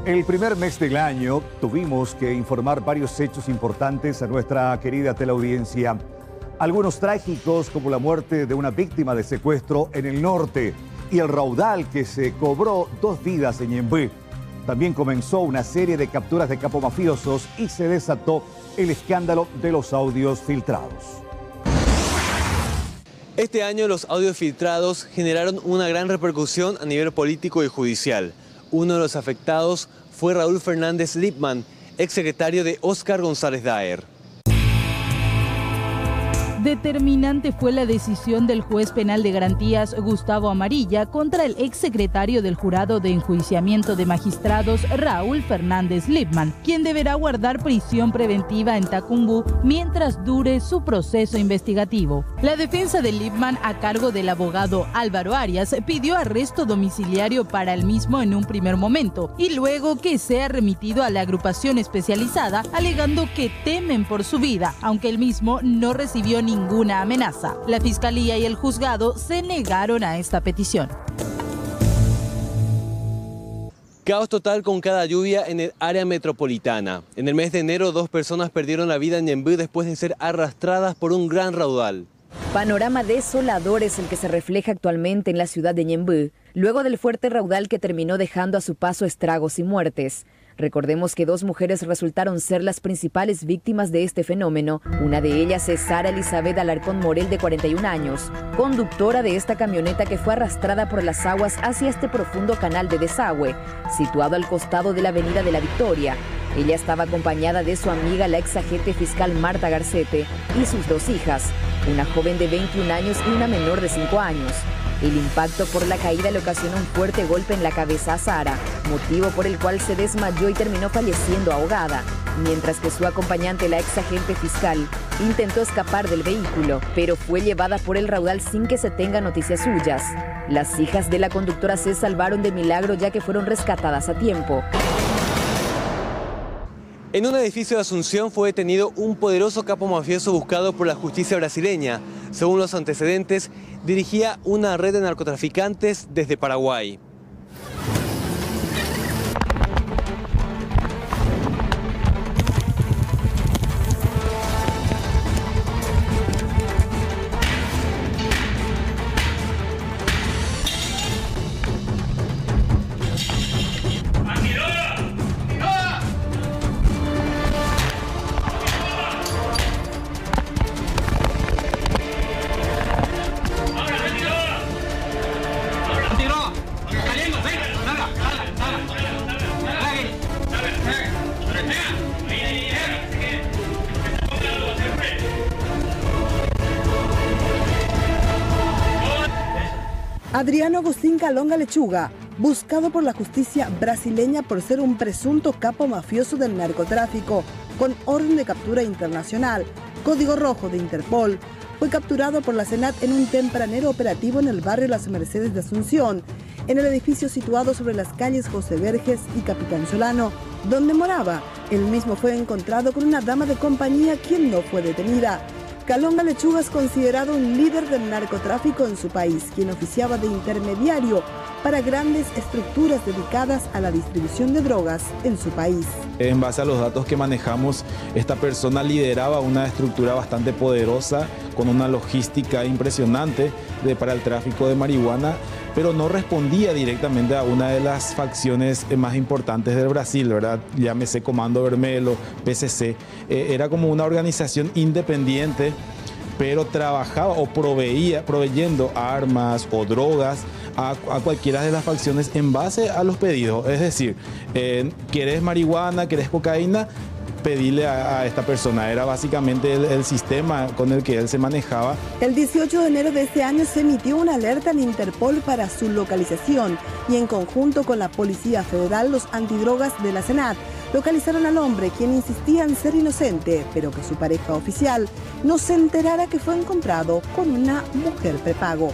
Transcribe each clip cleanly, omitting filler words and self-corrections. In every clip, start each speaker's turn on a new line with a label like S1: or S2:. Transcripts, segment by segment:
S1: El primer mes del año tuvimos que informar varios hechos importantes a nuestra querida teleaudiencia. Algunos trágicos, como la muerte de una víctima de secuestro en el norte y el raudal que se cobró 2 vidas en Ñemby. También comenzó una serie de capturas de capomafiosos y se desató el escándalo de los audios filtrados.
S2: Este año los audios filtrados generaron una gran repercusión a nivel político y judicial. Uno de los afectados fue Raúl Fernández Lipman, exsecretario de Óscar González Daer.
S3: Determinante fue la decisión del juez penal de garantías Gustavo Amarilla contra el exsecretario del Jurado de Enjuiciamiento de Magistrados Raúl Fernández Lipman, quien deberá guardar prisión preventiva en Tacumbú mientras dure su proceso investigativo. La defensa de Lipman, a cargo del abogado Álvaro Arias, pidió arresto domiciliario para el mismo en un primer momento y luego que sea remitido a la agrupación especializada, alegando que temen por su vida, aunque el mismo no recibió ninguna amenaza. La Fiscalía y el juzgado se negaron a esta petición.
S2: Caos total con cada lluvia en el área metropolitana. En el mes de enero, 2 personas perdieron la vida en Ñemby después de ser arrastradas por un gran raudal.
S4: Panorama desolador es el que se refleja actualmente en la ciudad de Ñemby, luego del fuerte raudal que terminó dejando a su paso estragos y muertes. Recordemos que 2 mujeres resultaron ser las principales víctimas de este fenómeno. Una de ellas es Sara Elizabeth Alarcón Morel, de 41 años, conductora de esta camioneta que fue arrastrada por las aguas hacia este profundo canal de desagüe, situado al costado de la Avenida de la Victoria. Ella estaba acompañada de su amiga, la ex agente fiscal Marta Garcete, y sus 2 hijas, una joven de 21 años y una menor de 5 años. El impacto por la caída le ocasionó un fuerte golpe en la cabeza a Sara, motivo por el cual se desmayó y terminó falleciendo ahogada, mientras que su acompañante, la ex agente fiscal, intentó escapar del vehículo, pero fue llevada por el raudal sin que se tenga noticias suyas. Las hijas de la conductora se salvaron de milagro ya que fueron rescatadas a tiempo.
S2: En un edificio de Asunción fue detenido un poderoso capo mafioso buscado por la justicia brasileña. Según los antecedentes, dirigía una red de narcotraficantes desde Paraguay.
S5: Adriano Agustín Calonga Lechuga, buscado por la justicia brasileña por ser un presunto capo mafioso del narcotráfico, con orden de captura internacional, código rojo de Interpol, fue capturado por la SENAT en un tempranero operativo en el barrio Las Mercedes de Asunción, en el edificio situado sobre las calles José Verges y Capitán Solano, donde moraba. El mismo fue encontrado con una dama de compañía quien no fue detenida. Calonga Lechuga es considerado un líder del narcotráfico en su país, quien oficiaba de intermediario para grandes estructuras dedicadas a la distribución de drogas en su país.
S6: En base a los datos que manejamos, esta persona lideraba una estructura bastante poderosa, con una logística impresionante para el tráfico de marihuana, pero no respondía directamente a una de las facciones más importantes del Brasil, ¿verdad? Llámese Comando Vermelho, PCC. Era como una organización independiente, pero trabajaba o proveyendo armas o drogas a cualquiera de las facciones en base a los pedidos. Es decir, ¿querés marihuana, querés cocaína? Pedirle a esta persona. Era básicamente el sistema con el que él se manejaba.
S5: El 18 de enero de este año se emitió una alerta en Interpol para su localización y en conjunto con la Policía Federal, los antidrogas de la SENAT localizaron al hombre, quien insistía en ser inocente, pero que su pareja oficial no se enterara que fue encontrado con una mujer prepago.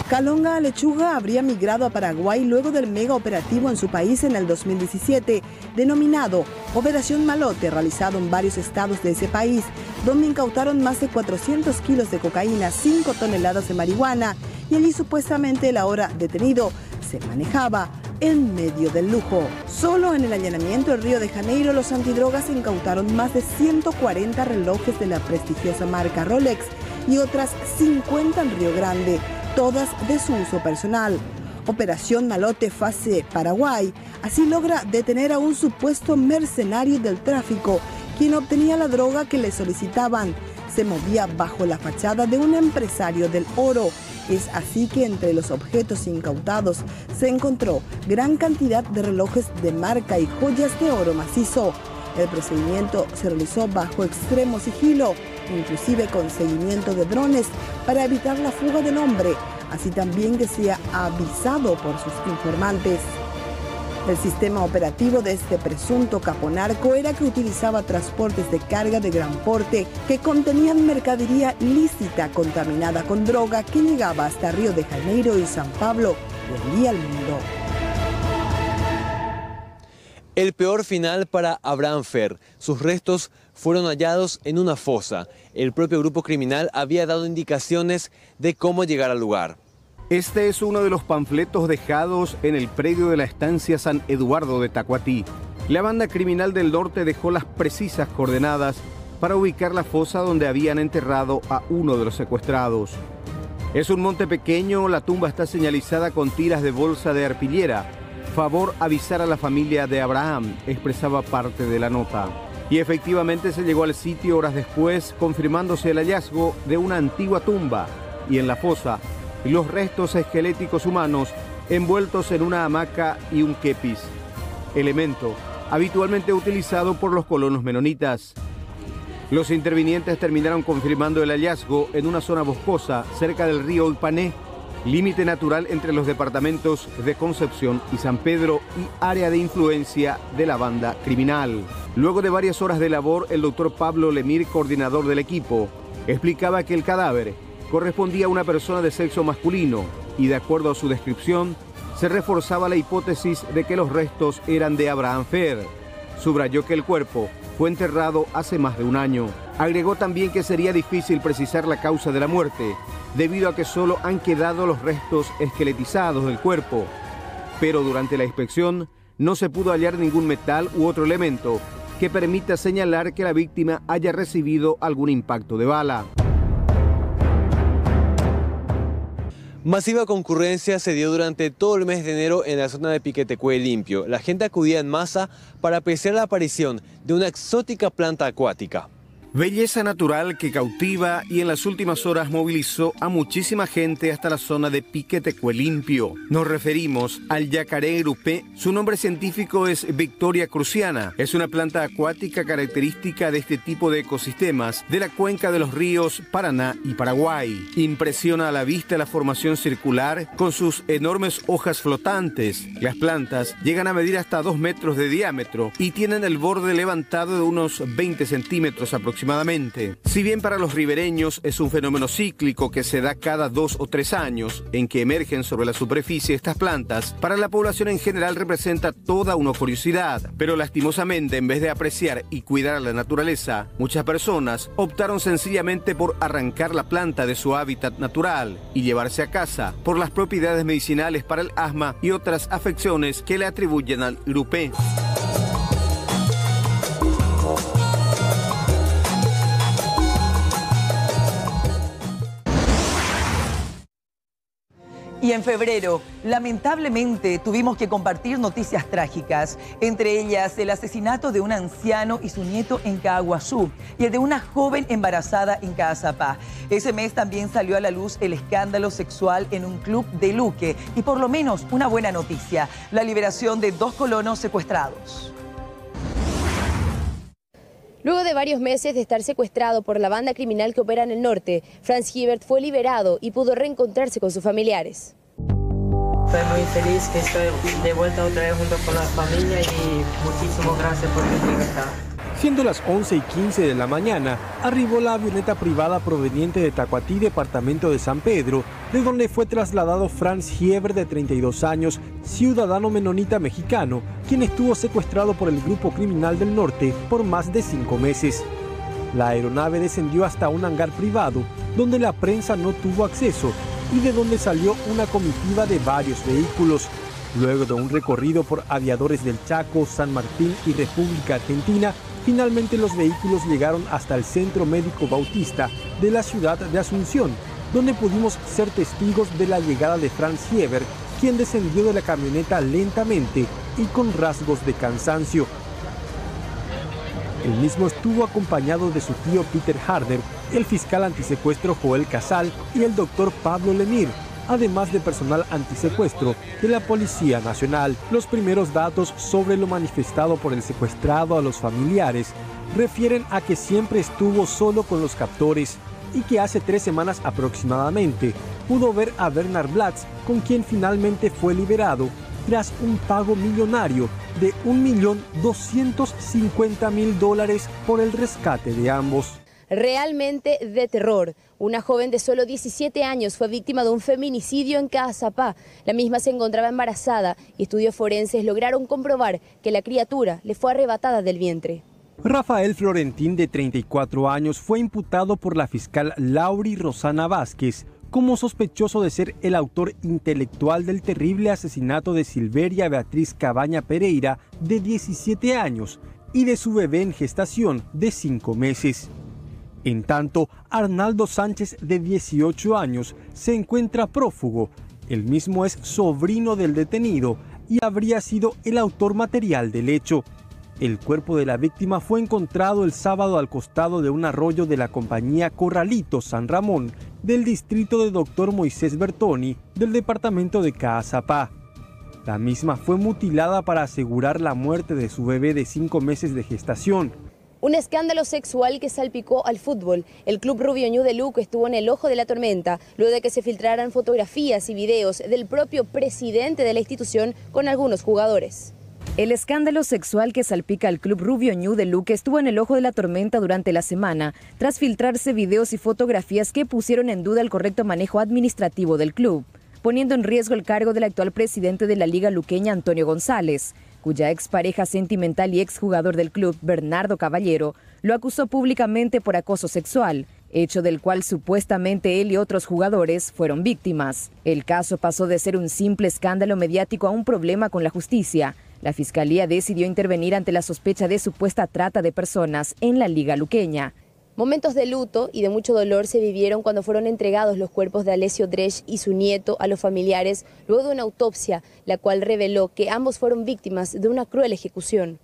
S5: Calonga Lechuga habría migrado a Paraguay luego del mega operativo en su país en el 2017, denominado Operación Malote, realizado en varios estados de ese país, donde incautaron más de 400 kilos de cocaína, 5 toneladas de marihuana, y allí supuestamente el ahora detenido se manejaba en medio del lujo. Solo en el allanamiento en Río de Janeiro, los antidrogas incautaron más de 140 relojes de la prestigiosa marca Rolex y otras 50 en Río Grande, todas de su uso personal. Operación Malote Fase Paraguay así logra detener a un supuesto mercenario del tráfico, quien obtenía la droga que le solicitaban. Se movía bajo la fachada de un empresario del oro. Es así que entre los objetos incautados se encontró gran cantidad de relojes de marca y joyas de oro macizo. El procedimiento se realizó bajo extremo sigilo, inclusive con seguimiento de drones para evitar la fuga del hombre, así también que sea avisado por sus informantes. El sistema operativo de este presunto caponarco era que utilizaba transportes de carga de gran porte que contenían mercadería lícita contaminada con droga que llegaba hasta Río de Janeiro y San Pablo y vendía al mundo.
S2: El peor final para Abraham Fer. Sus restos fueron hallados en una fosa. El propio grupo criminal había dado indicaciones de cómo llegar al lugar.
S7: Este es uno de los panfletos dejados en el predio de la estancia San Eduardo de Tacuatí. La banda criminal del norte dejó las precisas coordenadas para ubicar la fosa donde habían enterrado a uno de los secuestrados. Es un monte pequeño, la tumba está señalizada con tiras de bolsa de arpillera. Favor avisar a la familia de Abraham, expresaba parte de la nota. Y efectivamente se llegó al sitio horas después, confirmándose el hallazgo de una antigua tumba. Y en la fosa, los restos esqueléticos humanos envueltos en una hamaca y un kepis, elemento habitualmente utilizado por los colonos menonitas. Los intervinientes terminaron confirmando el hallazgo en una zona boscosa cerca del río Ipané, límite natural entre los departamentos de Concepción y San Pedro y área de influencia de la banda criminal. Luego de varias horas de labor, el doctor Pablo Lemir, coordinador del equipo, explicaba que el cadáver correspondía a una persona de sexo masculino y, de acuerdo a su descripción, se reforzaba la hipótesis de que los restos eran de Abraham Fer. Subrayó que el cuerpo fue enterrado hace más de un año. Agregó también que sería difícil precisar la causa de la muerte, debido a que solo han quedado los restos esqueletizados del cuerpo. Pero durante la inspección no se pudo hallar ningún metal u otro elemento que permita señalar que la víctima haya recibido algún impacto de bala.
S2: Masiva concurrencia se dio durante todo el mes de enero en la zona de Piquetecué Limpio. La gente acudía en masa para apreciar la aparición de una exótica planta acuática.
S7: Belleza natural que cautiva y en las últimas horas movilizó a muchísima gente hasta la zona de Piquetecué Limpio. Nos referimos al yacaré erupé. Su nombre científico es Victoria cruciana. Es una planta acuática característica de este tipo de ecosistemas de la cuenca de los ríos Paraná y Paraguay. Impresiona a la vista la formación circular con sus enormes hojas flotantes. Las plantas llegan a medir hasta 2 metros de diámetro y tienen el borde levantado de unos 20 centímetros aproximadamente. Si bien para los ribereños es un fenómeno cíclico que se da cada 2 o 3 años en que emergen sobre la superficie estas plantas, para la población en general representa toda una curiosidad. Pero lastimosamente, en vez de apreciar y cuidar a la naturaleza, muchas personas optaron sencillamente por arrancar la planta de su hábitat natural y llevarse a casa por las propiedades medicinales para el asma y otras afecciones que le atribuyen al erupé.
S8: Y en febrero, lamentablemente, tuvimos que compartir noticias trágicas, entre ellas el asesinato de un anciano y su nieto en Caaguazú y el de una joven embarazada en Caazapá. Ese mes también salió a la luz el escándalo sexual en un club de Luque y por lo menos una buena noticia, la liberación de 2 colonos secuestrados.
S9: Luego de varios meses de estar secuestrado por la banda criminal que opera en el norte, Franz Hiebert fue liberado y pudo reencontrarse con sus familiares.
S10: Estoy muy feliz que estoy de vuelta otra vez junto con la familia y muchísimas gracias por mi libertad.
S11: Siendo las 11:15 de la mañana, arribó la avioneta privada proveniente de Tacuatí, departamento de San Pedro, de donde fue trasladado Franz Hiebert, de 32 años, ciudadano menonita mexicano, quien estuvo secuestrado por el grupo criminal del norte por más de 5 meses. La aeronave descendió hasta un hangar privado donde la prensa no tuvo acceso y de donde salió una comitiva de varios vehículos. Luego de un recorrido por aviadores del Chaco, San Martín y República Argentina, finalmente los vehículos llegaron hasta el Centro Médico Bautista de la ciudad de Asunción, donde pudimos ser testigos de la llegada de Franz Hieber, quien descendió de la camioneta lentamente y con rasgos de cansancio. El mismo estuvo acompañado de su tío Peter Harder, el fiscal antisecuestro Joel Casal y el doctor Pablo Lemir, además de personal antisecuestro de la Policía Nacional. Los primeros datos sobre lo manifestado por el secuestrado a los familiares refieren a que siempre estuvo solo con los captores y que hace 3 semanas aproximadamente pudo ver a Bernard Blatz, con quien finalmente fue liberado tras un pago millonario de $1.250.000 por el rescate de ambos.
S9: Realmente de terror. Una joven de solo 17 años fue víctima de un feminicidio en Caazapá. La misma se encontraba embarazada y estudios forenses lograron comprobar que la criatura le fue arrebatada del vientre.
S11: Rafael Florentín, de 34 años, fue imputado por la fiscal Lauri Rosana Vázquez como sospechoso de ser el autor intelectual del terrible asesinato de Silveria Beatriz Cabaña Pereira, de 17 años, y de su bebé en gestación de 5 meses. En tanto, Arnaldo Sánchez, de 18 años, se encuentra prófugo. El mismo es sobrino del detenido y habría sido el autor material del hecho. El cuerpo de la víctima fue encontrado el sábado al costado de un arroyo de la compañía Corralito San Ramón, del distrito de Dr. Moisés Bertoni, del departamento de Caazapá. La misma fue mutilada para asegurar la muerte de su bebé de 5 meses de gestación.
S9: Un escándalo sexual que salpicó al fútbol. El club Rubio Ñu de Luco estuvo en el ojo de la tormenta luego de que se filtraran fotografías y videos del propio presidente de la institución con algunos jugadores.
S4: El escándalo sexual que salpica al club Rubio Ñu de Luque estuvo en el ojo de la tormenta durante la semana, tras filtrarse videos y fotografías que pusieron en duda el correcto manejo administrativo del club, poniendo en riesgo el cargo del actual presidente de la Liga Luqueña, Antonio González, cuya expareja sentimental y exjugador del club, Bernardo Caballero, lo acusó públicamente por acoso sexual, hecho del cual supuestamente él y otros jugadores fueron víctimas. El caso pasó de ser un simple escándalo mediático a un problema con la justicia. La Fiscalía decidió intervenir ante la sospecha de supuesta trata de personas en la Liga Luqueña.
S9: Momentos de luto y de mucho dolor se vivieron cuando fueron entregados los cuerpos de Alessio Dresch y su nieto a los familiares luego de una autopsia, la cual reveló que ambos fueron víctimas de una cruel ejecución.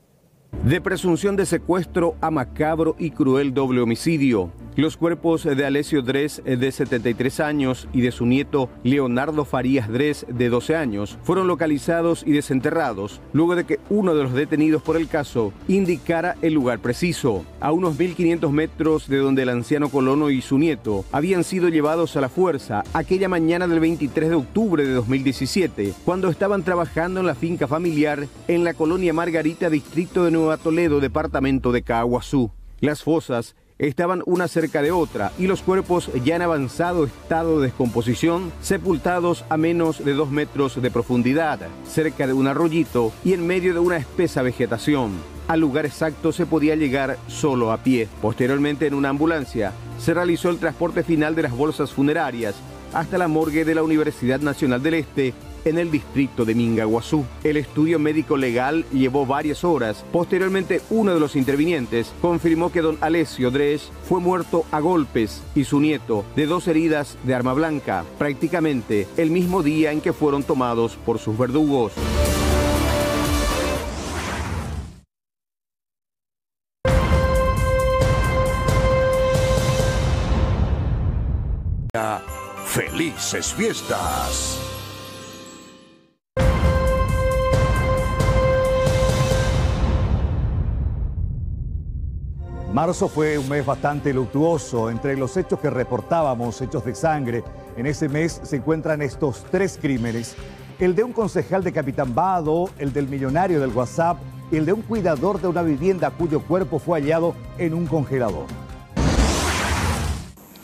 S7: De presunción de secuestro a macabro y cruel doble homicidio. Los cuerpos de Alessio Dresch, de 73 años, y de su nieto Leonardo Farías Dresch, de 12 años, fueron localizados y desenterrados luego de que uno de los detenidos por el caso indicara el lugar preciso, a unos 1.500 metros de donde el anciano colono y su nieto habían sido llevados a la fuerza aquella mañana del 23 de octubre de 2017, cuando estaban trabajando en la finca familiar en la colonia Margarita, distrito de Nueva Toledo, departamento de Caaguazú. Las fosas estaban una cerca de otra y los cuerpos ya en avanzado estado de descomposición, sepultados a menos de 2 metros de profundidad, cerca de un arroyito y en medio de una espesa vegetación. Al lugar exacto se podía llegar solo a pie. Posteriormente, en una ambulancia, se realizó el transporte final de las bolsas funerarias hasta la morgue de la Universidad Nacional del Este, en el distrito de Mingaguazú. El estudio médico legal llevó varias horas. Posteriormente, uno de los intervinientes confirmó que don Alessio Dresch fue muerto a golpes y su nieto de 2 heridas de arma blanca, prácticamente el mismo día en que fueron tomados por sus verdugos.
S12: ¡Felices fiestas!
S1: Marzo fue un mes bastante luctuoso. Entre los hechos que reportábamos, hechos de sangre, en ese mes se encuentran estos 3 crímenes. El de un concejal de Capitán Vado, el del millonario del WhatsApp y el de un cuidador de una vivienda cuyo cuerpo fue hallado en un congelador.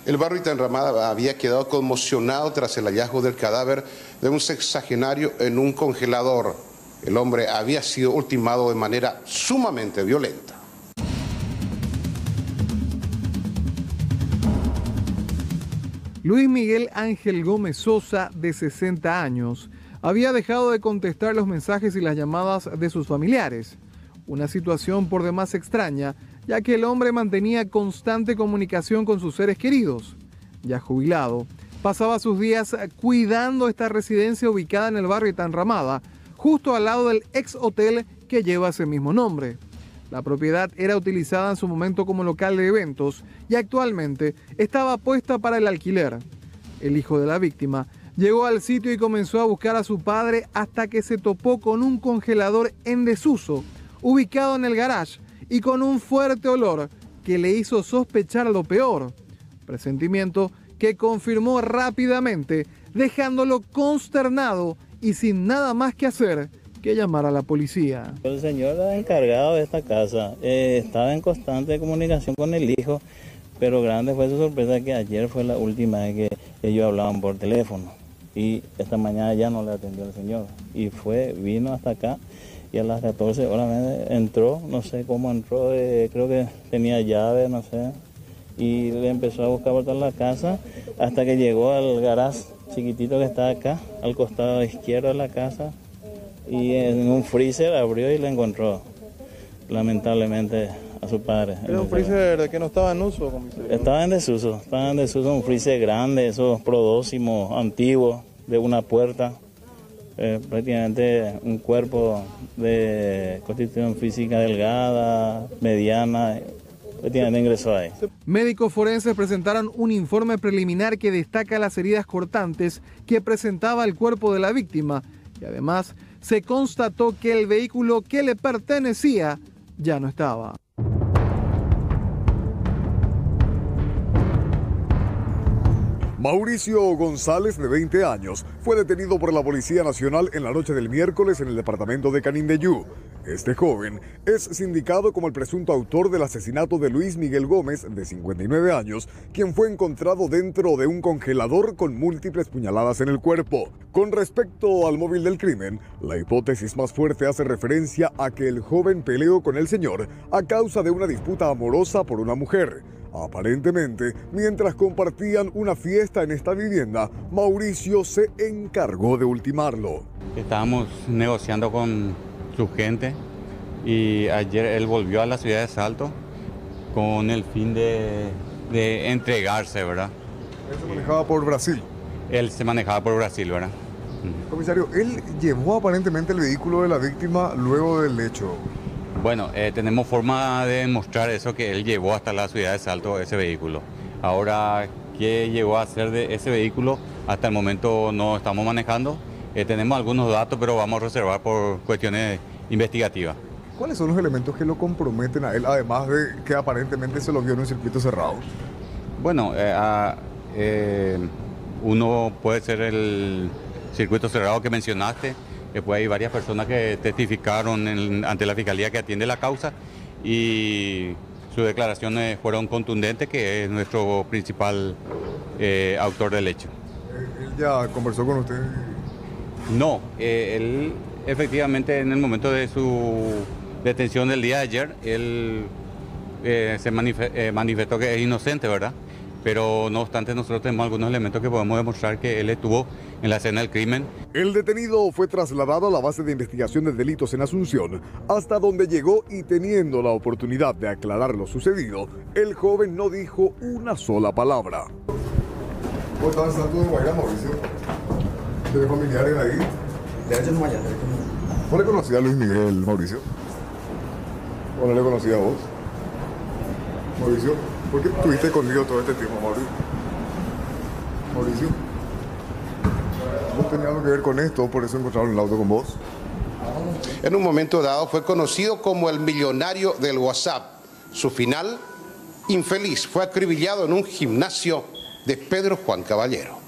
S13: El barrio Itanramada había quedado conmocionado tras el hallazgo del cadáver de un sexagenario en un congelador. El hombre había sido ultimado de manera sumamente violenta.
S14: Luis Miguel Ángel Gómez Sosa, de 60 años, había dejado de contestar los mensajes y las llamadas de sus familiares. Una situación por demás extraña, ya que el hombre mantenía constante comunicación con sus seres queridos. Ya jubilado, pasaba sus días cuidando esta residencia ubicada en el barrio Tanramada, justo al lado del ex hotel que lleva ese mismo nombre. La propiedad era utilizada en su momento como local de eventos y actualmente estaba puesta para el alquiler. El hijo de la víctima llegó al sitio y comenzó a buscar a su padre hasta que se topó con un congelador en desuso, ubicado en el garage y con un fuerte olor que le hizo sospechar lo peor. Presentimiento que confirmó rápidamente, dejándolo consternado y sin nada más que hacer que llamar a la policía.
S15: El señor encargado de esta casa estaba en constante comunicación con el hijo, pero grande fue su sorpresa que ayer fue la última vez que ellos hablaban por teléfono y esta mañana ya no le atendió el señor y vino hasta acá y a las 14 horas entró, no sé cómo entró, creo que tenía llave, no sé, y le empezó a buscar por toda la casa hasta que llegó al garage chiquitito que está acá, al costado izquierdo de la casa, y en un freezer abrió y le encontró, lamentablemente, a su padre.
S16: ¿Era un freezer que no estaba en uso, comisario?
S15: Estaba en desuso, un freezer grande, esos prodóximos antiguos, de una puerta, prácticamente un cuerpo de constitución física delgada, mediana, prácticamente ingresó ahí.
S14: Médicos forenses presentaron un informe preliminar que destaca las heridas cortantes que presentaba el cuerpo de la víctima y además se constató que el vehículo que le pertenecía ya no estaba.
S17: Mauricio González, de 20 años, fue detenido por la Policía Nacional en la noche del miércoles en el departamento de Canindeyú. Este joven es sindicado como el presunto autor del asesinato de Luis Miguel Gómez, de 59 años, quien fue encontrado dentro de un congelador con múltiples puñaladas en el cuerpo. Con respecto al móvil del crimen, la hipótesis más fuerte hace referencia a que el joven peleó con el señor a causa de una disputa amorosa por una mujer. Aparentemente, mientras compartían una fiesta en esta vivienda, Mauricio se encargó de ultimarlo.
S18: Estábamos negociando con su gente y ayer él volvió a la ciudad de Salto con el fin de entregarse, ¿verdad?
S17: ¿Él se manejaba por Brasil?
S18: Él se manejaba por Brasil, ¿verdad?
S17: Comisario, él llevó aparentemente el vehículo de la víctima luego del hecho.
S18: Bueno, tenemos forma de demostrar eso, que él llevó hasta la ciudad de Salto ese vehículo. Ahora, ¿qué llegó a hacer de ese vehículo? Hasta el momento no estamos manejando. Tenemos algunos datos, pero vamos a reservar por cuestiones investigativas.
S17: ¿Cuáles son los elementos que lo comprometen a él, además de que aparentemente se lo vio en un circuito cerrado?
S18: Bueno, uno puede ser el circuito cerrado que mencionaste. Después hay varias personas que testificaron ante la Fiscalía que atiende la causa y sus declaraciones fueron contundentes, que es nuestro principal autor del hecho.
S17: ¿Él ya conversó con usted?
S18: No, él efectivamente en el momento de su detención del día de ayer, él se manifestó que es inocente, ¿verdad? Pero no obstante nosotros tenemos algunos elementos que podemos demostrar que él estuvo en la escena del crimen.
S17: El detenido fue trasladado a la base de investigación de delitos en Asunción, hasta donde llegó y teniendo la oportunidad de aclarar lo sucedido, el joven no dijo una sola palabra. ¿Cómo estás en Santo de Guaira, Mauricio? ¿Tienes familiares ahí? ¿No le conocía a Luis Miguel, Mauricio? ¿O no le conocía a vos? Mauricio, ¿por qué estuviste conmigo todo este tiempo, Mauricio? Mauricio, ¿vos tenías algo que ver con esto? ¿Por eso encontraron el auto con vos?
S13: En un momento dado fue conocido como el millonario del WhatsApp. Su final, infeliz, fue acribillado en un gimnasio de Pedro Juan Caballero.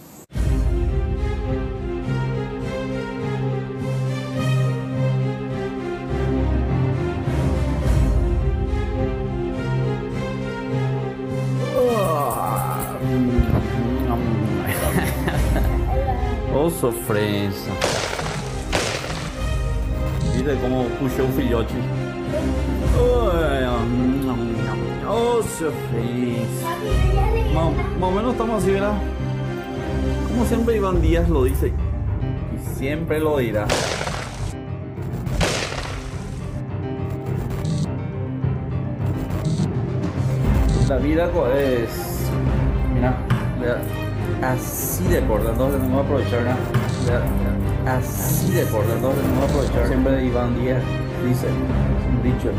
S19: Oh, sofrência. Mira como puxou um filhote. Oh, sofrência. Mamãe, não estamos assim, ¿verdad? Como siempre Iván Díaz lo dice y siempre lo dirá. La vida es, mira, así de corta, entonces no voy a aprovechar nada. Así de corta, entonces no voy a aprovechar. Siempre Iván Díaz dice, un dicho.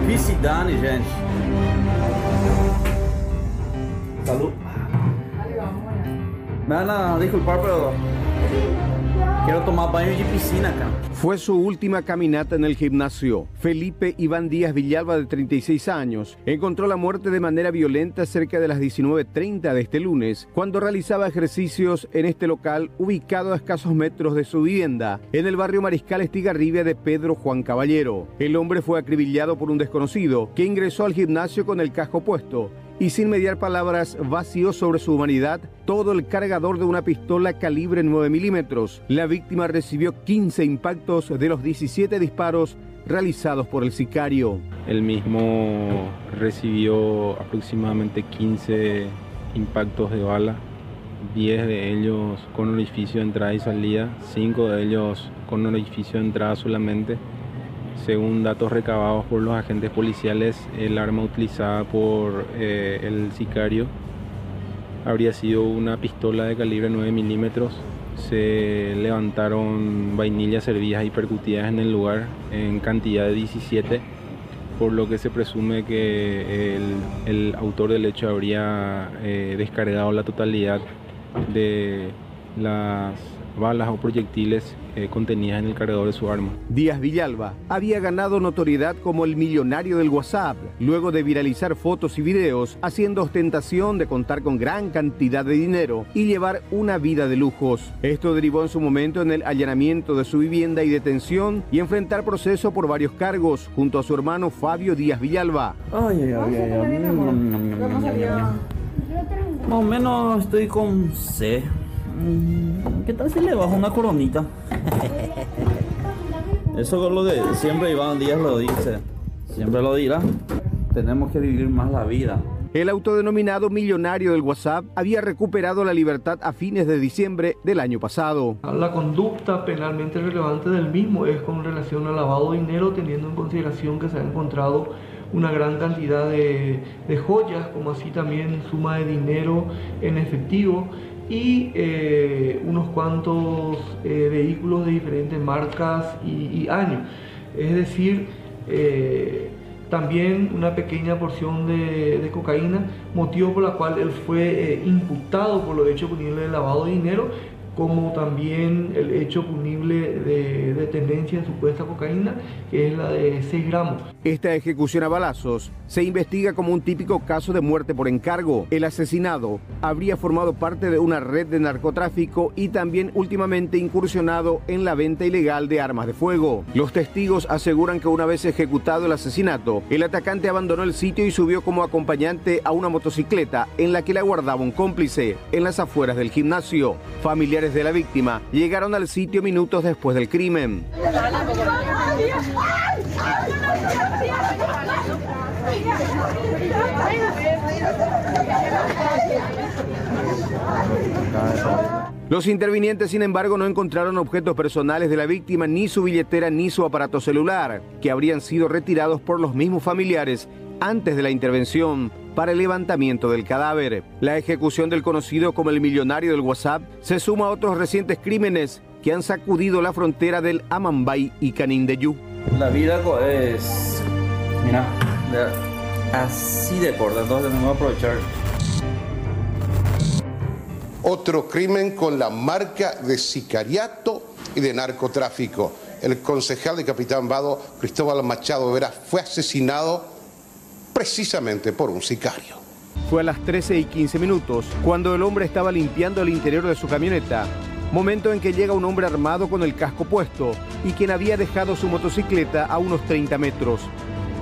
S19: Felicidade, gente. Salud. Me van a disculpar, pero quiero tomar baño de piscina acá.
S7: Fue su última caminata en el gimnasio. Felipe Iván Díaz Villalba, de 36 años, encontró la muerte de manera violenta cerca de las 19:30 de este lunes, cuando realizaba ejercicios en este local ubicado a escasos metros de su vivienda, en el barrio Mariscal Estigarribia de Pedro Juan Caballero. El hombre fue acribillado por un desconocido que ingresó al gimnasio con el casco puesto y, sin mediar palabras, vació sobre su humanidad todo el cargador de una pistola calibre 9 milímetros. La víctima recibió 15 impactos de los 17 disparos realizados por el sicario.
S20: Él mismo recibió aproximadamente 15 impactos de bala, 10 de ellos con orificio de entrada y salida, 5 de ellos con orificio de entrada solamente. Según datos recabados por los agentes policiales, el arma utilizada por el sicario habría sido una pistola de calibre 9 milímetros. Se levantaron vainillas hervidas y percutidas en el lugar en cantidad de 17, por lo que se presume que el autor del hecho habría descargado la totalidad de las balas o proyectiles contenidas en el cargador de su arma.
S7: Díaz Villalba había ganado notoriedad como el millonario del WhatsApp, luego de viralizar fotos y videos haciendo ostentación de contar con gran cantidad de dinero y llevar una vida de lujos. Esto derivó en su momento en el allanamiento de su vivienda y detención y enfrentar proceso por varios cargos junto a su hermano Fabio Díaz Villalba.
S19: Más o menos estoy con C. ¿Qué tal si le bajo una coronita? Eso es lo que siempre Iván Díaz lo dice. Siempre lo dirá. Tenemos que vivir más la vida.
S7: El autodenominado millonario del WhatsApp había recuperado la libertad a fines de diciembre del año pasado.
S21: La conducta penalmente relevante del mismo es con relación al lavado de dinero, teniendo en consideración que se ha encontrado una gran cantidad de joyas, como así también suma de dinero en efectivo y unos cuantos vehículos de diferentes marcas y años. Es decir, también una pequeña porción de cocaína, motivo por la cual él fue imputado por los hechos punibles de lavado de dinero, como también el hecho punible de tenencia en supuesta cocaína, que es la de 6 gramos.
S7: Esta ejecución a balazos se investiga como un típico caso de muerte por encargo. El asesinado habría formado parte de una red de narcotráfico y también últimamente incursionado en la venta ilegal de armas de fuego. Los testigos aseguran que una vez ejecutado el asesinato, el atacante abandonó el sitio y subió como acompañante a una motocicleta en la que le aguardaba un cómplice en las afueras del gimnasio. Familiares de la víctima llegaron al sitio minutos después del crimen. Los intervinientes, sin embargo, no encontraron objetos personales de la víctima, ni su billetera ni su aparato celular, que habrían sido retirados por los mismos familiares antes de la intervención para el levantamiento del cadáver. La ejecución del conocido como el millonario del WhatsApp se suma a otros recientes crímenes que han sacudido la frontera del Amambay y Canindeyú.
S19: La vida es, mira, así de corta, entonces no voy a aprovechar.
S13: Otro crimen con la marca de sicariato y de narcotráfico. El concejal de Capitán Vado, Cristóbal Machado Vera, fue asesinado precisamente por un sicario.
S7: Fue a las 13:15 cuando el hombre estaba limpiando el interior de su camioneta, momento en que llega un hombre armado con el casco puesto y quien había dejado su motocicleta a unos 30 metros.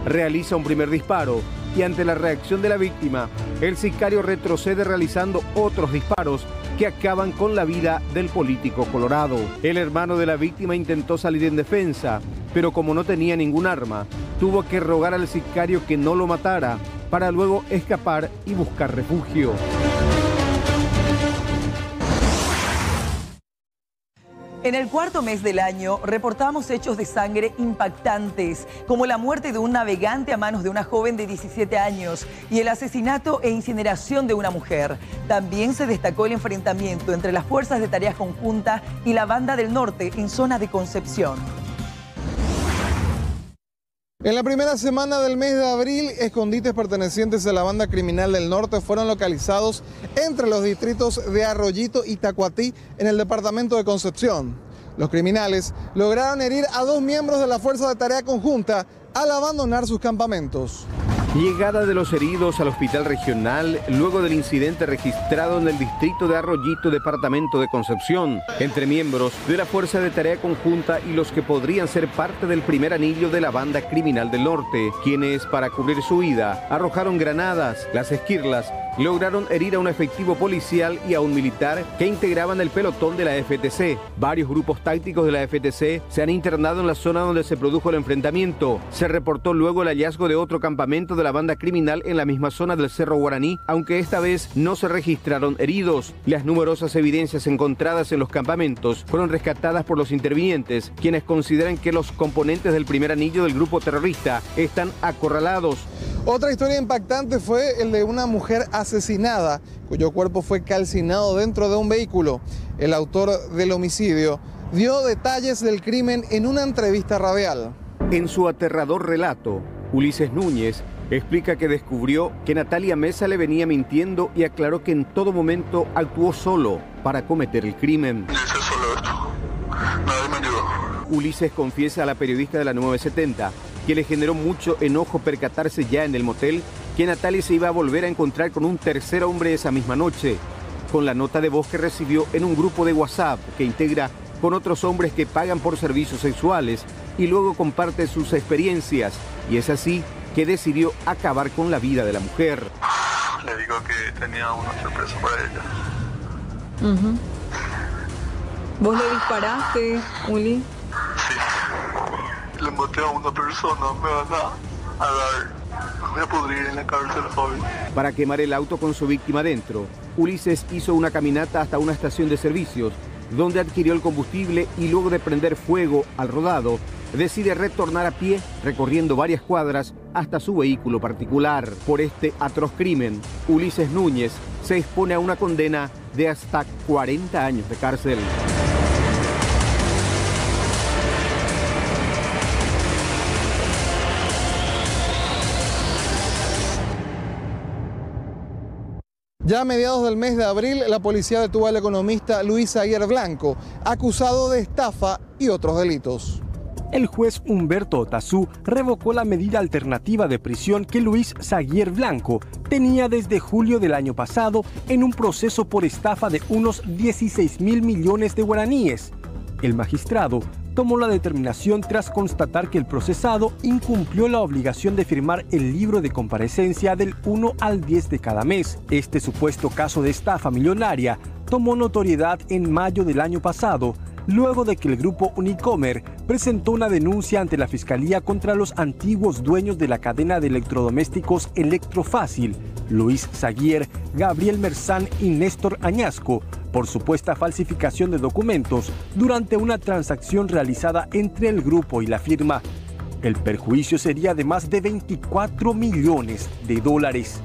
S7: Realiza un primer disparo y ante la reacción de la víctima, el sicario retrocede realizando otros disparos que acaban con la vida del político colorado. El hermano de la víctima intentó salir en defensa, pero como no tenía ningún arma, tuvo que rogar al sicario que no lo matara para luego escapar y buscar refugio.
S8: En el cuarto mes del año reportamos hechos de sangre impactantes, como la muerte de un navegante a manos de una joven de 17 años y el asesinato e incineración de una mujer. También se destacó el enfrentamiento entre las Fuerzas de Tarea Conjunta y la Banda del Norte en zona de Concepción.
S14: En la primera semana del mes de abril, escondites pertenecientes a la Banda Criminal del Norte fueron localizados entre los distritos de Arroyito y Tacuatí en el departamento de Concepción. Los criminales lograron herir a 2 miembros de la Fuerza de Tarea Conjunta al abandonar sus campamentos.
S7: Llegada de los heridos al hospital regional luego del incidente registrado en el distrito de Arroyito, departamento de Concepción, entre miembros de la Fuerza de Tarea Conjunta y los que podrían ser parte del primer anillo de la Banda Criminal del Norte, quienes, para cubrir su huida, arrojaron granadas. Las esquirlas lograron herir a un efectivo policial y a un militar que integraban el pelotón de la FTC. Varios grupos tácticos de la FTC se han internado en la zona donde se produjo el enfrentamiento. Se reportó luego el hallazgo de otro campamento de la banda criminal en la misma zona del Cerro Guaraní, aunque esta vez no se registraron heridos. Las numerosas evidencias encontradas en los campamentos fueron rescatadas por los intervinientes, quienes consideran que los componentes del primer anillo del grupo terrorista están acorralados.
S14: Otra historia impactante fue el de una mujer asesinada, cuyo cuerpo fue calcinado dentro de un vehículo. El autor del homicidio dio detalles del crimen en una entrevista radial.
S7: En su aterrador relato, Ulises Núñez explica que descubrió que Natalia Mesa le venía mintiendo y aclaró que en todo momento actuó solo para cometer el crimen. Ulises confiesa a la periodista de la 970 que le generó mucho enojo percatarse ya en el motel que Natalia se iba a volver a encontrar con un tercer hombre esa misma noche, con la nota de voz que recibió en un grupo de WhatsApp que integra con otros hombres que pagan por servicios sexuales y luego comparte sus experiencias, y es así que decidió acabar con la vida de la mujer.
S16: Le digo que tenía una sorpresa para ella.
S3: ¿Vos le disparaste, Uli?
S16: Le maté a una persona, me van a dar, me voy a pudrir en la cárcel hoy.
S7: Para quemar el auto con su víctima dentro, Ulises hizo una caminata hasta una estación de servicios, donde adquirió el combustible y luego de prender fuego al rodado, decide retornar a pie, recorriendo varias cuadras hasta su vehículo particular. Por este atroz crimen, Ulises Núñez se expone a una condena de hasta 40 años de cárcel.
S14: Ya a mediados del mes de abril, la policía detuvo al economista Luis Zaguier Blanco, acusado de estafa y otros delitos.
S11: El juez Humberto Otazú revocó la medida alternativa de prisión que Luis Zaguier Blanco tenía desde julio del año pasado en un proceso por estafa de unos 16.000 millones de guaraníes. El magistrado tomó la determinación tras constatar que el procesado incumplió la obligación de firmar el libro de comparecencia del 1 al 10 de cada mes. Este supuesto caso de estafa millonaria tomó notoriedad en mayo del año pasado, luego de que el grupo Unicomer presentó una denuncia ante la Fiscalía contra los antiguos dueños de la cadena de electrodomésticos Electrofácil, Luis Zaguier, Gabriel Merzán y Néstor Añasco, por supuesta falsificación de documentos durante una transacción realizada entre el grupo y la firma. El perjuicio sería de más de 24 millones de dólares.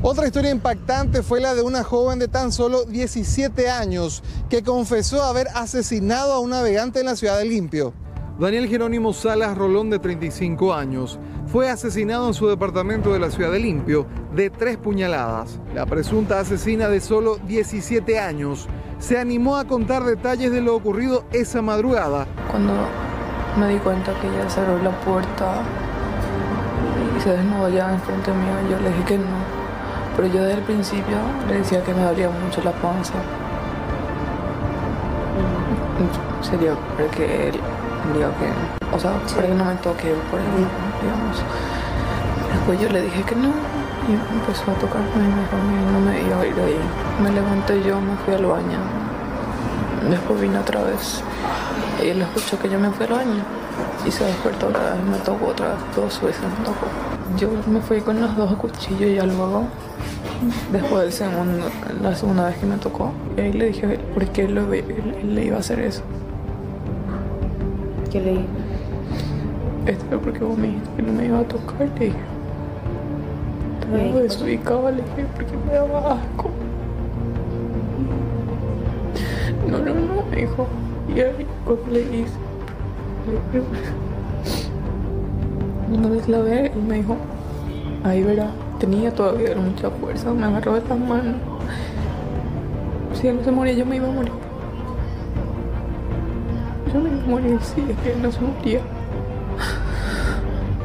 S14: Otra historia impactante fue la de una joven de tan solo 17 años que confesó haber asesinado a un navegante en la ciudad de Limpio. Daniel Jerónimo Salas Rolón, de 35 años, fue asesinado en su departamento de la ciudad de Limpio de 3 puñaladas. La presunta asesina de solo 17 años se animó a contar detalles de lo ocurrido esa madrugada.
S3: Cuando me di cuenta que ella cerró la puerta y se desnudó ya enfrente mío, yo le dije que no. Pero yo desde el principio le decía que me dolía mucho la panza. Sería porque él diga que, o sea, para que no me toque por él, digamos. Después yo le dije que no y empezó a tocarme y me dijo que no me iba a ir ahí. Me levanté yo, me fui al baño. Después vine otra vez y él escuchó que yo me fui al baño y se despertó otra vez, me tocó otra vez, 2 veces me tocó. Yo me fui con los 2 cuchillos ya luego, después la segunda vez que me tocó. Y ahí le dije por qué él le iba a hacer eso.
S9: ¿Qué le dije?
S3: Esto es porque vos me dijiste que no me iba a tocar, le dije. Estaba desubicada, le dije, porque me daba asco. No, me dijo. Y ahí cuando le hice, una vez la ve, él me dijo, ahí verá, tenía todavía mucha fuerza, me agarró de las manos. Si él no se moría, yo me iba a morir. Yo me iba a morir, sí, es que él no se moría.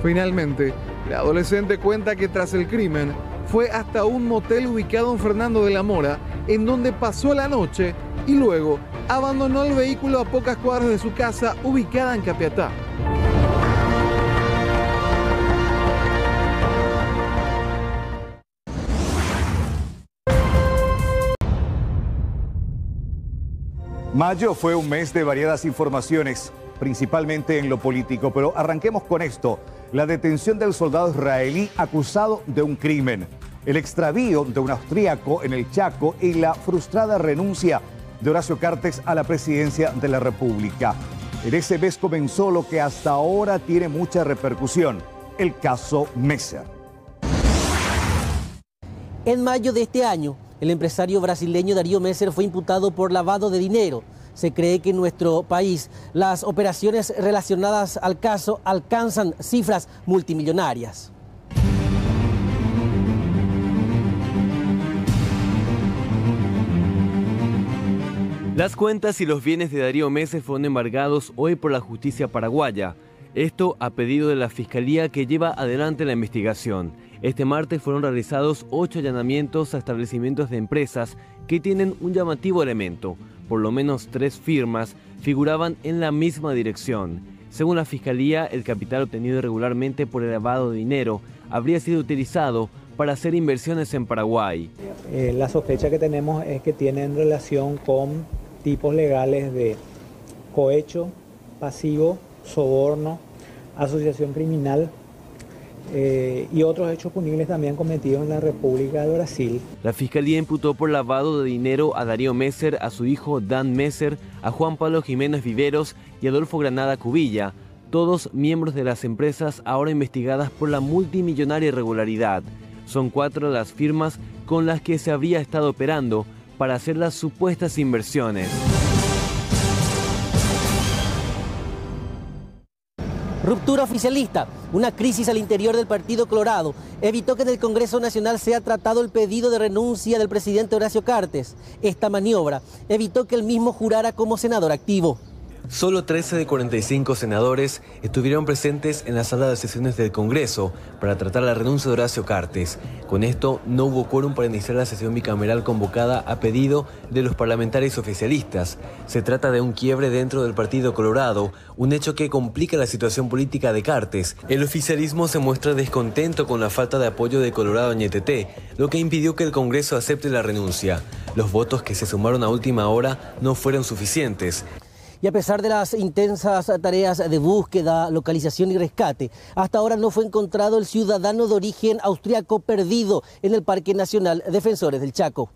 S14: Finalmente, la adolescente cuenta que tras el crimen fue hasta un motel ubicado en Fernando de la Mora, en donde pasó la noche y luego abandonó el vehículo a pocas cuadras de su casa ubicada en Capiatá.
S1: Mayo fue un mes de variadas informaciones, principalmente en lo político, pero arranquemos con esto: la detención del soldado israelí acusado de un crimen, el extravío de un austríaco en el Chaco y la frustrada renuncia de Horacio Cartes a la presidencia de la República. En ese mes comenzó lo que hasta ahora tiene mucha repercusión, el caso Messer.
S6: En mayo de este año, el empresario brasileño Darío Messer fue imputado por lavado de dinero. Se cree que en nuestro país las operaciones relacionadas al caso alcanzan cifras multimillonarias.
S2: Las cuentas y los bienes de Darío Messer fueron embargados hoy por la justicia paraguaya. Esto a pedido de la Fiscalía que lleva adelante la investigación. Este martes fueron realizados 8 allanamientos a establecimientos de empresas que tienen un llamativo elemento. Por lo menos 3 firmas figuraban en la misma dirección. Según la Fiscalía, el capital obtenido irregularmente por el lavado de dinero habría sido utilizado para hacer inversiones en Paraguay.
S22: La sospecha que tenemos es que tienen relación con tipos legales de cohecho, pasivo, soborno, asociación criminal y otros hechos punibles también cometidos en la República de Brasil.
S2: La Fiscalía imputó por lavado de dinero a Darío Messer, a su hijo Dan Messer, a Juan Pablo Jiménez Viveros y Adolfo Granada Cubilla, todos miembros de las empresas ahora investigadas por la multimillonaria irregularidad. Son 4 las firmas con las que se habría estado operando para hacer las supuestas inversiones.
S6: Ruptura oficialista. Una crisis al interior del Partido Colorado evitó que en el Congreso Nacional sea tratado el pedido de renuncia del presidente Horacio Cartes. Esta maniobra evitó que él mismo jurara como senador activo.
S2: Solo 13 de 45 senadores estuvieron presentes en la sala de sesiones del Congreso para tratar la renuncia de Horacio Cartes. Con esto no hubo quórum para iniciar la sesión bicameral convocada a pedido de los parlamentarios oficialistas. Se trata de un quiebre dentro del Partido Colorado, un hecho que complica la situación política de Cartes. El oficialismo se muestra descontento con la falta de apoyo de Colorado Ñeteté, lo que impidió que el Congreso acepte la renuncia. Los votos que se sumaron a última hora no fueron suficientes.
S6: Y a pesar de las intensas tareas de búsqueda, localización y rescate, hasta ahora no fue encontrado el ciudadano de origen austriaco perdido en el Parque Nacional Defensores del Chaco.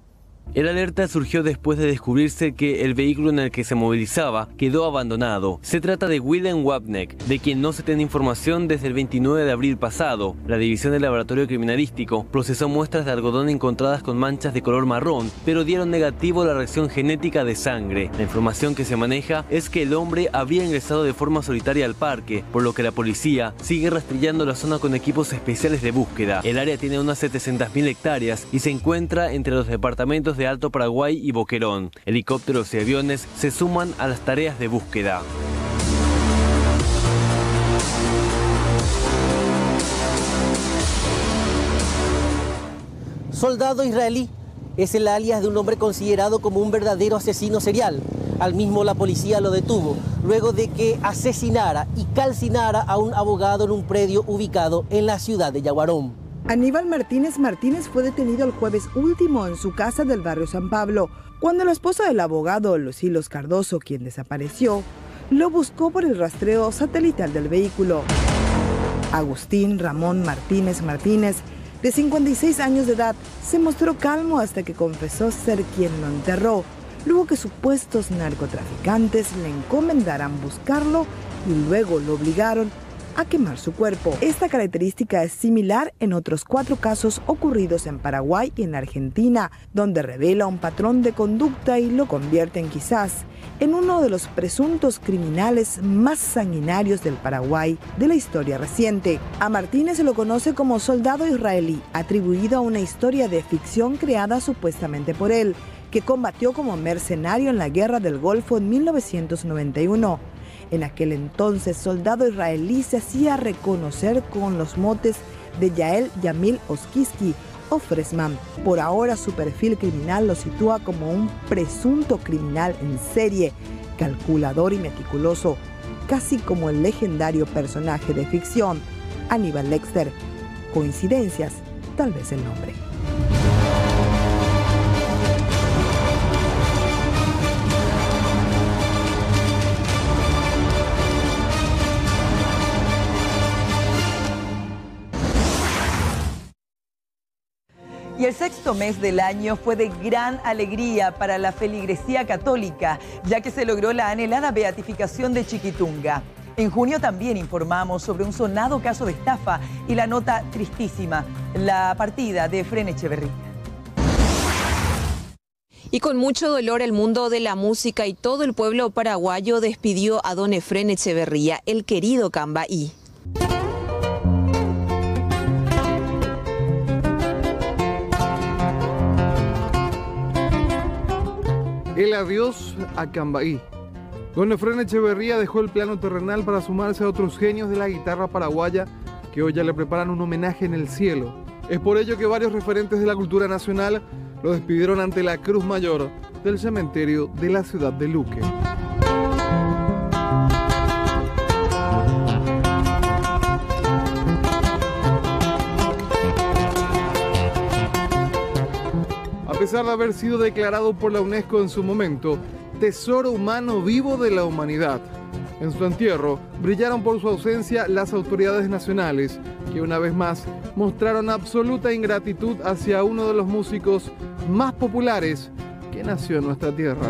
S2: El alerta surgió después de descubrirse que el vehículo en el que se movilizaba quedó abandonado. Se trata de Willem Wapneck, de quien no se tiene información desde el 29 de abril pasado. La División del Laboratorio Criminalístico procesó muestras de algodón encontradas con manchas de color marrón, pero dieron negativo la reacción genética de sangre. La información que se maneja es que el hombre habría ingresado de forma solitaria al parque, por lo que la policía sigue rastrillando la zona con equipos especiales de búsqueda. El área tiene unas 700.000 hectáreas y se encuentra entre los departamentos de Alto Paraguay y Boquerón. Helicópteros y aviones se suman a las tareas de búsqueda.
S6: Soldado israelí es el alias de un hombre considerado como un verdadero asesino serial. Al mismo la policía lo detuvo luego de que asesinara y calcinara a un abogado en un predio ubicado en la ciudad de Yaguarón.
S5: Aníbal Martínez fue detenido el jueves último en su casa del barrio San Pablo, cuando la esposa del abogado, Lucilos Cardoso, quien desapareció, lo buscó por el rastreo satelital del vehículo. Agustín Ramón Martínez, de 56 años de edad, se mostró calmo hasta que confesó ser quien lo enterró, luego que supuestos narcotraficantes le encomendaran buscarlo y luego lo obligaron a quemar su cuerpo. Esta característica es similar en otros 4 casos ocurridos en Paraguay y en Argentina, donde revela un patrón de conducta y lo convierte quizás en uno de los presuntos criminales más sanguinarios del Paraguay de la historia reciente. A Martínez se lo conoce como soldado israelí, atribuido a una historia de ficción creada supuestamente por él, que combatió como mercenario en la Guerra del Golfo en 1991. En aquel entonces, soldado israelí se hacía reconocer con los motes de Yael Yamil Oskiski o Freshman. Por ahora, su perfil criminal lo sitúa como un presunto criminal en serie, calculador y meticuloso, casi como el legendario personaje de ficción, Aníbal Lecter. Coincidencias, tal vez el nombre.
S8: Y el 6º mes del año fue de gran alegría para la feligresía católica, ya que se logró la anhelada beatificación de Chiquitunga. En junio también informamos sobre un sonado caso de estafa y la nota tristísima, la partida de Efrén Echeverría.
S4: Y con mucho dolor el mundo de la música y todo el pueblo paraguayo despidió a don Efrén Echeverría, el querido Cambaí.
S14: El adiós a Cambaí. Don Efrén Echeverría dejó el plano terrenal para sumarse a otros genios de la guitarra paraguaya que hoy ya le preparan un homenaje en el cielo. Es por ello que varios referentes de la cultura nacional lo despidieron ante la Cruz Mayor del cementerio de la ciudad de Luque. A pesar de haber sido declarado por la UNESCO en su momento Tesoro Humano Vivo de la Humanidad, en su entierro brillaron por su ausencia las autoridades nacionales, que una vez más mostraron absoluta ingratitud hacia uno de los músicos más populares que nació en nuestra tierra.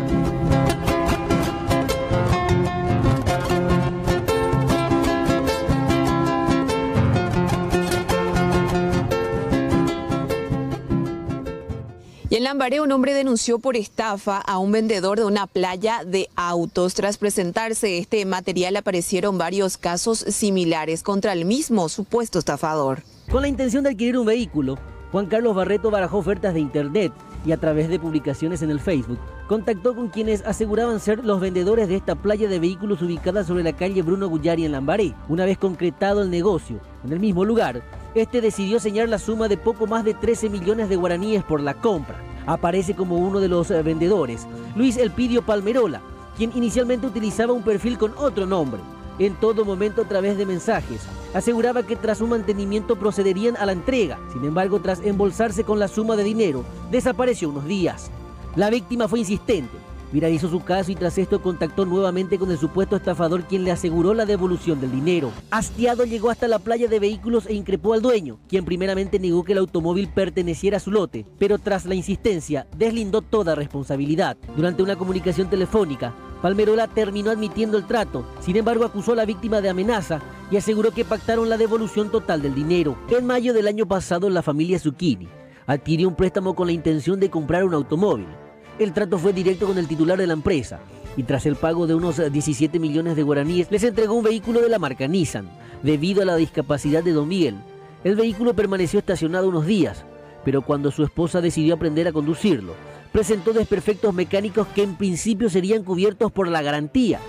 S4: Y en Lambaré un hombre denunció por estafa a un vendedor de una playa de autos. Tras presentarse este material aparecieron varios casos similares contra el mismo supuesto estafador.
S6: Con la intención de adquirir un vehículo, Juan Carlos Barreto barajó ofertas de internet y a través de publicaciones en el Facebook contactó con quienes aseguraban ser los vendedores de esta playa de vehículos ubicada sobre la calle Bruno Guyari en Lambaré. Una vez concretado el negocio en el mismo lugar, este decidió señalar la suma de poco más de 13 millones de guaraníes por la compra. Aparece como uno de los vendedores Luis Elpidio Palmerola, quien inicialmente utilizaba un perfil con otro nombre. En todo momento, a través de mensajes, aseguraba que tras un mantenimiento procederían a la entrega. Sin embargo, tras embolsarse con la suma de dinero, desapareció unos días. La víctima fue insistente, viralizó su caso y tras esto contactó nuevamente con el supuesto estafador, quien le aseguró la devolución del dinero. Hastiado, llegó hasta la playa de vehículos e increpó al dueño, quien primeramente negó que el automóvil perteneciera a su lote, pero tras la insistencia deslindó toda responsabilidad. Durante una comunicación telefónica, Palmerola terminó admitiendo el trato, sin embargo acusó a la víctima de amenaza y aseguró que pactaron la devolución total del dinero. En mayo del año pasado, la familia Zucchini adquirió un préstamo con la intención de comprar un automóvil. El trato fue directo con el titular de la empresa y tras el pago de unos 17 millones de guaraníes les entregó un vehículo de la marca Nissan. Debido a la discapacidad de don Miguel, el vehículo permaneció estacionado unos días, pero cuando su esposa decidió aprender a conducirlo, presentó desperfectos mecánicos que en principio serían cubiertos por la garantía.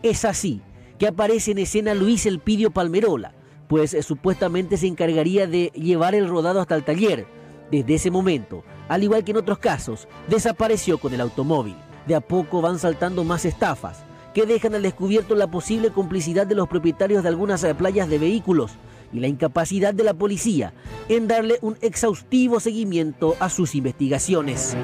S6: Es así que aparece en escena Luis Elpidio Palmerola, pues supuestamente se encargaría de llevar el rodado hasta el taller. Desde ese momento, al igual que en otros casos, desapareció con el automóvil. De a poco van saltando más estafas, que dejan al descubierto la posible complicidad de los propietarios de algunas playas de vehículos y la incapacidad de la policía en darle un exhaustivo seguimiento a sus investigaciones.